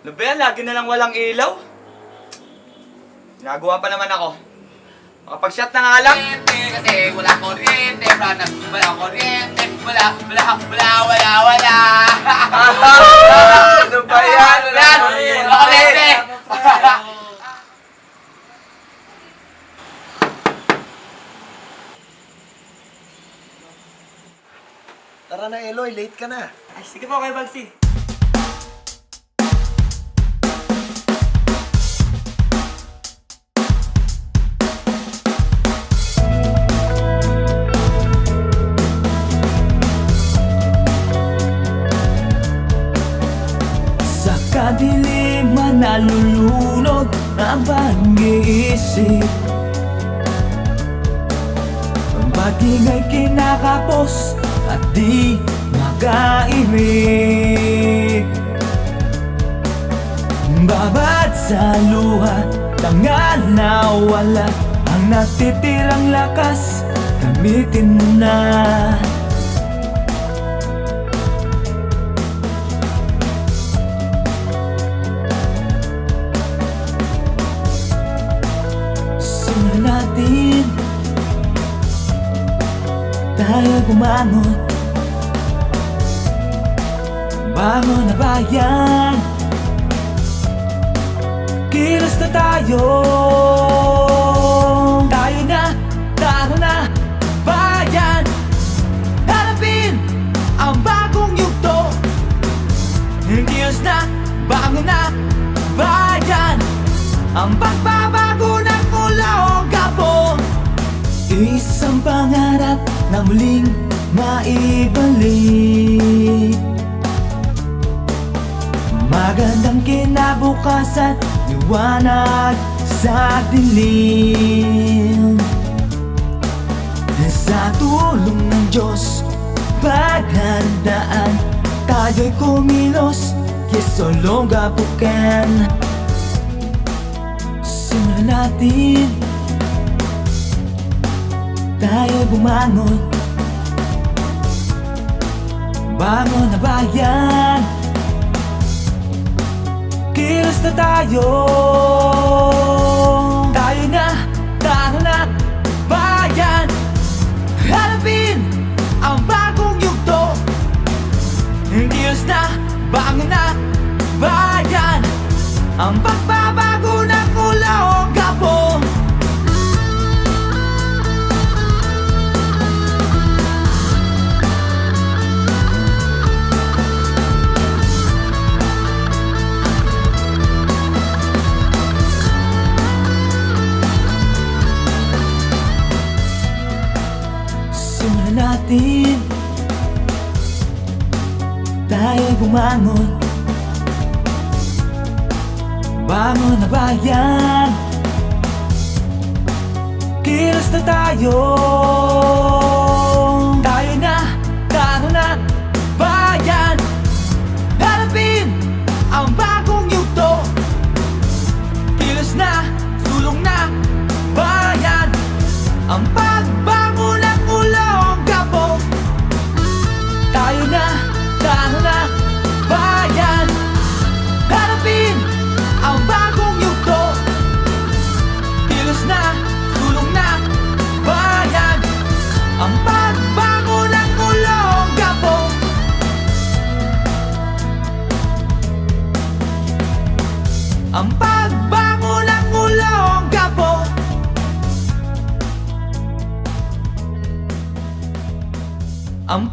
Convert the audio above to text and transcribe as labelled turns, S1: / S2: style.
S1: Ano ba yan? Lagi na lang walang ilaw. Ginagawa pa naman ako. Makapag-shot na nga lang.
S2: Kasi wala kuryente, Franab. Wala kuryente. Wala.
S1: Ano ba yan?
S2: Wala kuryente.
S3: Tara na, Eloy. Late ka na.
S1: Ay, sige po kayo, Bagsi.
S4: Sa kadiliman nalulunod ang pag-iisip, ang pag-ingay kinakapos at di makaimik. Babad sa luha, tangal na wala, ang natitirang lakas, gamitin mo na. Simulan natin, tayo bumangon. Bangon na bayan, kilos na tayo. Tayo na, taro na, bayan. Hanapin ang bagong yugto. Kilos na, bangon na, bayan. Ang pagbabago ng mula o gapo. Isang pangarap na muling maibalik. Magandang kinabukasan, liwanag sa dilim. Sa tulong ng Diyos, paghandaan, tayo'y kumilos. Yes, solo gabukan. Simulan natin, tayo'y bumangon. Bangon na bayan, kilos na tayo. Tayo na, taro na, bayan. Hanapin ang bagong yugto. Kilos na, bangon na, bayan. Ang pagbabago ng mula o gapo. Simulan natin, tayo'y bumangon. Bangon na bayan, kilos na tayo. Tayo na, taro na, bayan. Hanapin ang bagong yugto. Kilos na, sulong na, bayan. Ang pagbango ng mula o gapo. Tayo na, taro na, bayan. Hanapin ang bagong yugto. Kilos na, sulong na, bayan. Ang pagbango ng mula o gapo. Ang pagbango ng mula o gapo. Ang